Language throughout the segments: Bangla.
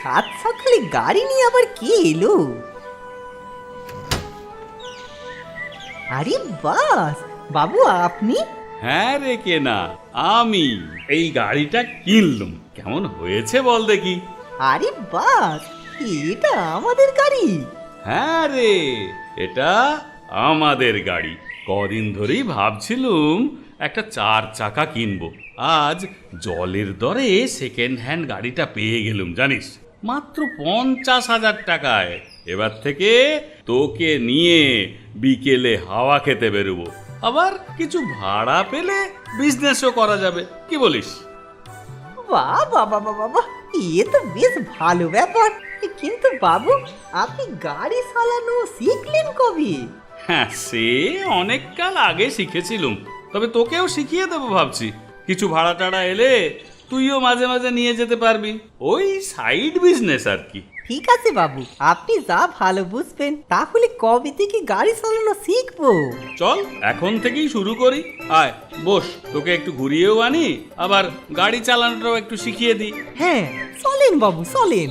সাত সকালে গাড়ি নিয়ে আবার কে এলো? আরে বাস, বাবু আপনি? হ্যাঁ রে কেনা, আমি এই গাড়িটা কিনলুম। কেমন হয়েছে বল দেখি? আরে বাস, এটা আমাদের গাড়ি। হ্যাঁ রে, এটা আমাদের গাড়ি। কদিন ধরেই ভাবছিলুম একটা 4 চাকা কিনবো। আজ জলের দরে সেকেন্ড হ্যান্ড গাড়িটা পেয়ে গেলুম জানিস, মাত্র 50,000 টাকায়। এবার থেকে তোকে নিয়ে বিকেলে হাওয়া খেতে বেরোবো, আবার কিছু ভাড়া পেলে বিজনেসও করা যাবে। কি বলিস? বাহ বাবা বাবা, এ তো বেশ ভালো ব্যাপার। কিন্তু বাবু, আপনি গাড়ি চালানো শিখলেন কবে? হ্যাঁ, সে অনেক কাল আগে শিখেছিলুম, তবে তোকেও শিখিয়ে দেবো ভাবছি। কিছু ভাড়া টাড়া এলে তুইও মাঝে মাঝে নিয়ে যেতে পারবি, ওই সাইড বিজনেস আর কি। ঠিক আছে বাবু, আপনি যা ভালো বুঝবেন। তাহলে কবে থেকে গাড়ি চালানো শিখবো? চল এখন থেকেই শুরু করি। আয় বস, তোকে একটু ঘুরিয়েও আনি, আবার গাড়ি চালানোটাও একটু শিখিয়ে দিই। হ্যাঁ চলেন বাবু, চলেন।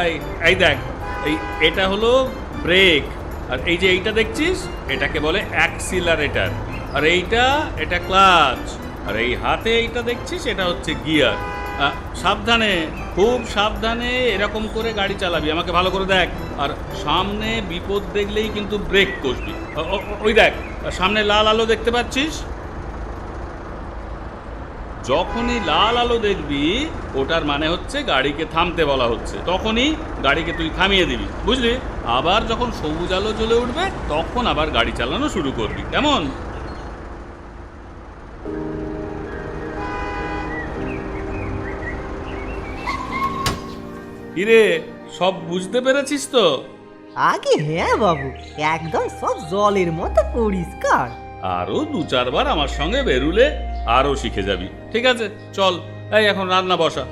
এই এই দেখ, এটা হলো ব্রেক, আর এই যে এইটা দেখছিস এটাকে বলে অ্যাক্সিলারেটর, আর এটা ক্লাচ, আর এই হাতে এইটা দেখছিস এটা হচ্ছে গিয়ার। সাবধানে, খুব সাবধানে এরকম করে গাড়ি চালাবি, আমাকে ভালো করে দেখ। আর সামনে বিপদ দেখলেই কিন্তু ব্রেক কষবি। ওই দেখ, সামনে লাল আলো দেখতে পাচ্ছিস? যখনই লাল আলো দেখবি ওটার মানে হচ্ছে গাড়িকে থামতে বলা হচ্ছে, তখনই গাড়িকে তুই থামিয়ে দিবি, বুঝলি? আবার যখন সবুজ আলো জ্বলে উঠবে তখন আবার গাড়ি চালানো শুরু করবি, কেমন? কিরে, সব বুঝতে পেরেছিস তো? আগে হ্যাঁ বাবু, একদম সব জলের মতো পরিষ্কার। আরো 2-4 বার আমার সঙ্গে বেরুলে আরো শিখে যাবি। ঠিক আছে, চল এই এখন রান্না বসা।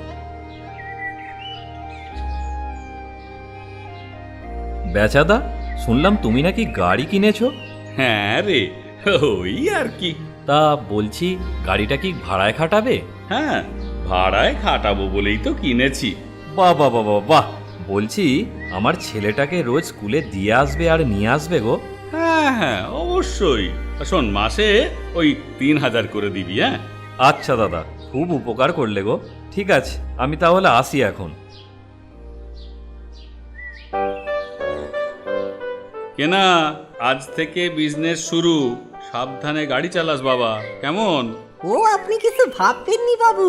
বেচাদা, শুনলাম তুমি নাকি গাড়ি কিনেছো? হ্যাঁ রে, ওই আর কি। তা বলছি, গাড়িটা কি ভাড়ায় খাটাবে? হ্যাঁ, ভাড়ায় খাটাবো বলেই তো কিনেছি। বাহ বাহ বাহ বাহ, বলছি আমার ছেলেটাকে রোজ স্কুলে দিয়ে আসবে আর নিয়ে আসবে গো। হ্যাঁ হ্যাঁ অবশ্যই। শোন, মাসে ওই 3,000 করে দিবি। হ্যাঁ আচ্ছা দাদা, খুব উপকার করলে গো। ঠিক আছে, আমি তাহলে আসি এখন। কেনা, আজ থেকে বিজনেস শুরু। সাবধানে গাড়ি চালাস বাবা, কেমন? ও আপনি কিছু ভাববেননি বাবু।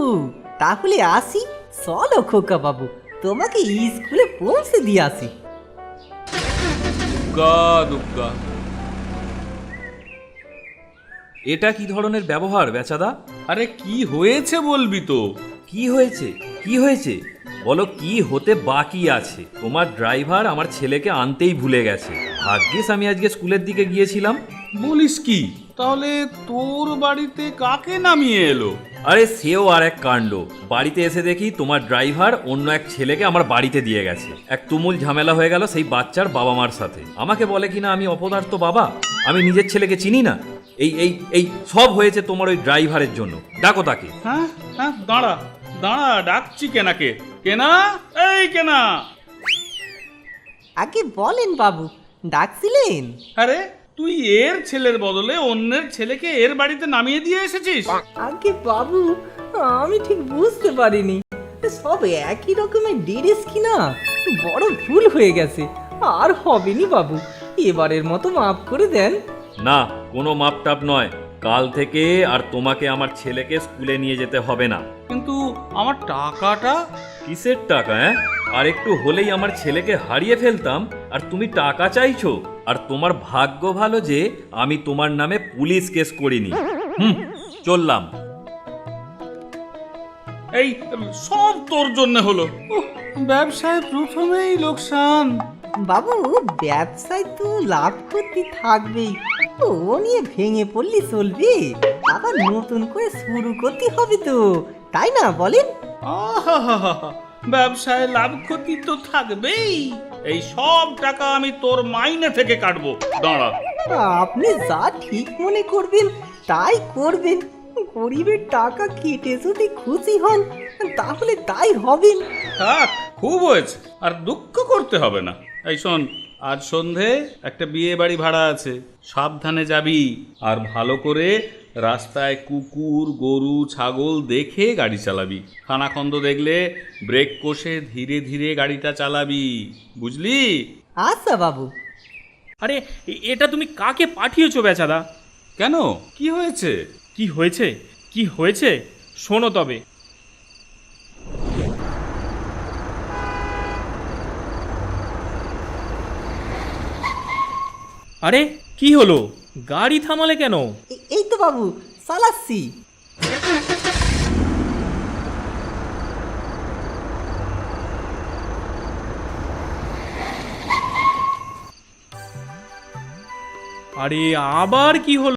তাহলে আসি। চলো খোকা বাবু, তোমাকে স্কুলে পৌঁছে দিয়ে আসি। দুগ্গা দুগ্গা। এটা কি ধরনের ব্যবহার বেচাদা? আরে কি হয়েছে বলবি তো? কি হয়েছে? কি হয়েছে বলো, কি হতে বাকি আছে? তোমার ড্রাইভার আমার ছেলেকে আনতেই ভুলে গেছে। ভাগ্যিস আমি আজকে স্কুলের দিকে গিয়েছিলাম। বলিস কি? তাহলে তোর বাড়িতে কাকে নামিয়ে এলো? আরে সেও আর এক কাণ্ড। বাড়িতে এসে দেখি তোমার ড্রাইভার অন্য এক ছেলেকে আমার বাড়িতে দিয়ে গেছে। এক তুমুল ঝামেলা হয়ে গেল সেই বাচ্চার বাবা মার সাথে। আমাকে বলে কিনা আমি অপদার্থ বাবা, আমি নিজের ছেলেকে চিনি না। এই এই এই সব হয়েছে তোমার ওই ড্রাইভারের জন্য। ডাকো তাকে। হ্যাঁ হ্যাঁ, দাঁড়া দাঁড়া, ডাকছি কেনাকে। কেনা, এই কেনা। আগে বলেন বাবু, ডাকছিলেন? আরে তুই এর ছেলের বদলে অন্যের ছেলেকে এর বাড়িতে নামিয়ে দিয়ে এসেছিস? আগে বাবু, আমি ঠিক বুঝতে পারিনি। সব একই রকমের ড্রেস কিনা, বড় ভুল হয়ে গেছে। আর হবেনি বাবু, এবারের মতো মাফ করে দেন। না, কোনো মাপটাপ নয়। কাল থেকে আর তোমাকে আমার ছেলেকে স্কুলে নিয়ে যেতে হবে না। কিন্তু আমার টাকাটা? কিসের টাকা? আর একটু হলেই আমার ছেলেকে হারিয়ে ফেলতাম, আর তুমি টাকা চাইছো? আর তোমার ভাগ্য ভালো যে আমি তোমার নামে পুলিশ কেস করিনি। চললাম। এই সব তোর জন্য হলো। ব্যবসায় প্রথমেই লোকসান। বাবু, ব্যবসায় তো লাভ ক্ষতি থাকবেই। ও নিয়ে ভেঙে পড়লে চলবে? আবার নতুন করে শুরু করতে হবে তো, তাই না বলেন? আহাহাহা, ব্যবসায় লাভ ক্ষতি তো থাকবেই। এই সব টাকা আমি তোর মাইনে থেকে কাটবো। দাঁড়া। আপনি যা ঠিক মনে করবেন তাই করবেন। গরিবের টাকা কেটে যদি খুশি হন তাহলে তাই হবেন। থাক, খুব হয়েছে, আর দুঃখ করতে হবে না। এই শোন, আজ সন্ধে একটা বিয়ে বাড়ি ভাড়া আছে, সাবধানে যাবি, আর ভালো করে রাস্তায় কুকুর গরু ছাগল দেখে গাড়ি চালাবি। খানাখন্দ দেখলে ব্রেক কষে ধীরে ধীরে গাড়িটা চালাবি, বুঝলি? আচ্ছা বাবু। আরে এটা তুমি কাকে পাঠিয়েছো বেচাদা? কেন, কি হয়েছে? কি হয়েছে? কি হয়েছে শোনো তবে। আরে কি হলো, গাড়ি থামালে কেন? এই তো বাবু, চালাচ্ছি। আরে আবার কি হলো?